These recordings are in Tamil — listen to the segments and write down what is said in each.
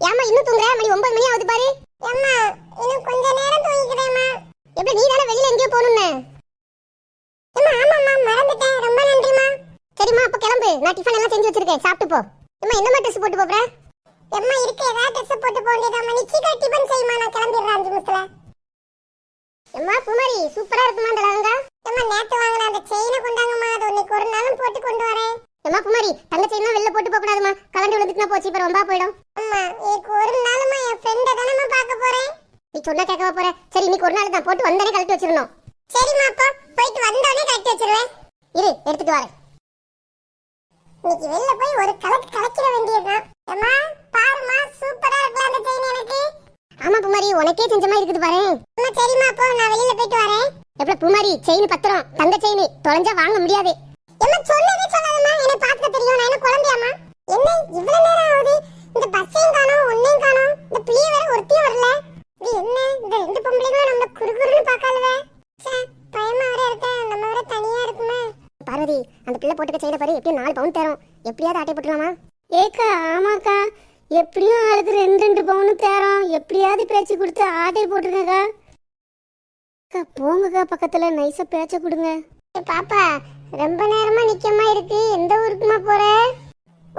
ஏமா இன்னும் தூங்குற? மணி 9 மணி ஆகுது பாரு. அம்மா இன்னும் கொஞ்ச நேரம் தூங்கிக்கிறேம்மா. எப்படி நீ தான வெளியில எங்கேயோ போணும்னு? அம்மா ஆமாம்மா மறந்துட்டேன். ரொம்ப நன்றிமா. சரிம்மா அப்ப கிளம்பு. நான் டிஃபன் எல்லாம் செஞ்சு வச்சிருக்கேன். சாப்பிட்டு போ. அம்மா என்ன ட்ரெஸ் போட்டு போற? அம்மா இருக்க ஏதாவது ட்ரெஸ் போட்டு போக வேண்டியதாம்மா. நீ சீக்கிரம் டிஃபன் செய்யுமா. நான் கிளம்பிடுறேன் 5 நிமிஷத்துல. அம்மா குமாரி சூப்பரா இருக்குமா இந்த லெஹங்கா? அம்மா நேத்து வாங்குன அந்த செயினை கொண்டாங்கம்மா. அது இன்னைக்கு ஒரு நாளும் போட்டு கொண்டு வரேன். அம்மா குமாரி தங்க செயினா வெளில போட்டு போக கூடாதுமா. கலண்டு விழுந்துட்டுனா போச்சு இப்ப ரொம்ப போய்டும். அம்மா இன்னைக்கு ஒரு நாளுமா என் ஃப்ரெண்ட தானமா பார்க்க போறேன். நீ சொன்னா கேட்கவா போற? சரி இன்னைக்கு ஒரு நாள் தான் போட்டு வந்தனே கழட்டி வச்சிரணும். சரிம்மா அப்பா போயிட்டு வந்தோனே கழட்டி வச்சிருவேன். இரு எடுத்துட்டு வரேன். இன்னைக்கு வெளில போய் ஒரு கலக்கு கலக்கிற வேண்டியதுதான். அம்மா பாருமா சூப்பரா இருக்கு அந்த செயின் எனக்கு. ஆமா குமாரி உனக்கே செஞ்ச மாதிரி இருக்குது பாரு. அம்மா சரிம்மா அப்போ நான் வெளியில போயிட்டு வரேன். எப்ப குமாரி செயின் பத்திரம் தங்க செயின் தொலைஞ்சா வாங்க முடியாது. அம்மா சொன்னதே சொல்லாதம்மா. என்ன பார்க்க தெரியும். நான் என்ன குழந்தையாமா? என்ன இவ்வளவு நேரம் ஆகுது? இந்த பஸ்ஸையும் காணோம் ஒன்னையும் காணோம். இந்த பிள்ளைய வேற ஒருத்தியும் வரல. இது என்ன இந்த ரெண்டு பொம்பளைங்களும் நம்ம குறுகுறுன்னு பார்க்கலவே. பயமா வேற இருக்கா. நம்ம வேற தனியா இருக்குமே. பார்வதி அந்த பிள்ளை போட்டுக்க செயினை பாரு. எப்படியும் 4 பவுன் தேரும். எப்படியாவது ஆட்டை போட்டுலாமா? ஏக்கா ஆமாக்கா எப்படியும் ஆளுக்கு 2 பவுனு தேரும். எப்படியாவது பேச்சு கொடுத்து ஆட்டை போட்டுருக்கா. அக்கா போங்கக்கா பக்கத்துல நைஸா பேச்ச கொடுங்க. பாப்பா ரொம்ப நேரமா நிக்கமா இருக்கு. எந்த ஊருக்குமா போற?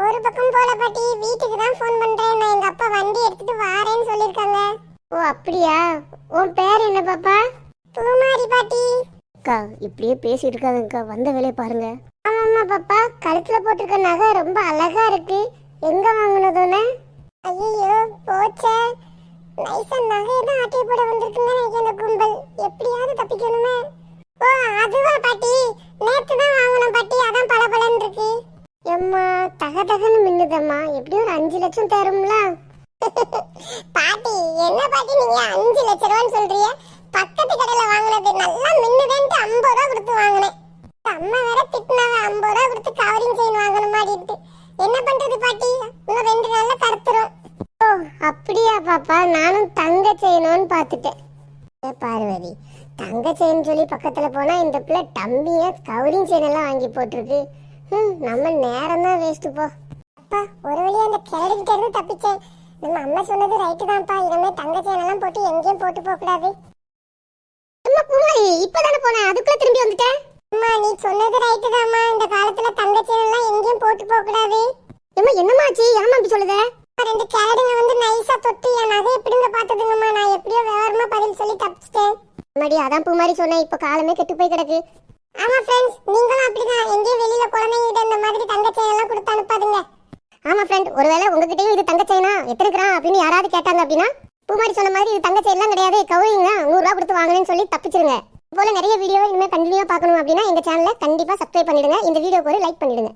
ஒரு பக்கம் போல பாட்டி. வீட்டுக்கு தான் ஃபோன் பண்றேன். நான் எங்க அப்பா வண்டி எடுத்துட்டு வாரேன்னு சொல்லிருக்காங்க. ஓ அப்படியா? உன் பேர் என்ன பாப்பா? பூமாரி பாட்டி. அக்கா இப்படியே பேசிட்டு இருக்காங்கக்கா. வந்த வேலையை பாருங்க. ஆமாம்மா பாப்பா கழுத்துல போட்டிருக்க நகை ரொம்ப அழகா இருக்கு. எங்க வாங்குனதுன்னு? ஐயோ போச்சே. நைஸா நகையை தான் ஆட்டை போட வந்திருக்குங்க அந்த கும்பல். எப்படியாவது தப்பிக்கணுமே. ஓ அதுவா பாட்டி நேத்து தான் வாங்கணும் பாட்டி. அதான் பளபளன்னு இருக்கு. எம்மா தகதகன்னு மின்னுதம்மா. எப்படியும் ஒரு 5 லட்சம் தரும்ல பாட்டி. என்ன பாட்டி நீங்க 5 லட்சம் ரூபான்னு சொல்றீங்க? பக்கத்து கடையில வாங்கினது நல்லா மின்னுதேன்ட்டு 50 ரூபா கொடுத்து வாங்கினேன். அம்மா வேற திட்டினாங்க 50 ரூபா கொடுத்து கவரிங் செயின் வாங்கணும் மாதிரிட்டு. என்ன பண்றது பாட்டி? இன்னும் 2 நாள்ல கருத்துரும். ஓ அப்படியா பாப்பா? நானும் தங்க செய்யணும்னு பார்த்துட்டேன். பார்வதி தங்க செயின் சொல்லி பக்கத்துல போனா இந்த பிள்ளை டம்பிய கவரிங் செயின் எல்லாம் வாங்கி போட்டிருக்கு. நம்ம நேரம் தான் வேஸ்ட் போ. அப்பா ஒரு வழியா அந்த கிளடிக்கிட்ட இருந்து தப்பிச்சேன். நம்ம அம்மா சொன்னது ரைட்டு தான்ப்பா. இனிமே தங்க செயின் எல்லாம் போட்டு எங்கேயும் போட்டு போக கூடாது. அம்மா பூமாரி இப்பதானே போனேன் அதுக்குள்ள திரும்பி வந்துட்டேன். அம்மா நீ சொன்னது ரைட்டு தான்மா. இந்த காலத்துல தங்க செயின் எல்லாம் எங்கேயும் போட்டு போக கூடாது. அம்மா என்னமாச்சு? ஏமா அப்படி சொல்லுதே? 2 கேரடுங்க வந்து நைஸா தொட்டு என் நகை எப்படிங்க பார்த்ததுங்கம்மா. நான் எப்படியோ விவரமா பதில் சொல்லி தப்பிச்சிட்டேன். மடி அதான் பூமாரி சொன்னேன். இப்ப காலமே கெட்டு போய் கிடக்கு. ஆமா ஃப்ரெண்ட்ஸ் நீங்களும் அப்படிதான். எங்கேயும் வெளியில குழந்தைங்கிட்ட இந்த மாதிரி தங்க செயின் எல்லாம் கொடுத்து அனுப்பாதுங்க. ஆமா ஃப்ரெண்ட் ஒருவேளை உங்ககிட்டயும் இது தங்க செயினா எத்தனை கிராம் அப்படின்னு யாராவது கேட்டாங்க அப்படின்னா பூமாரி சொன்ன மாதிரி இது தங்க செயின்லாம் கிடையாது கவரிங் தான் 100 ரூபா கொடுத்து வாங்கணும்னு சொல்லி தப்பிச்சிருங்க. போல நிறைய வீடியோ இனிமேல் கண்டினியூவா பார்க்கணும் அப்படின்னா எங்க சேனலை கண்டிப்பா சப்ஸ்கிரைப் பண்ணிடுங்க. இந்த வீடியோக்கு ஒரு லைக் பண்ணிடுங்க.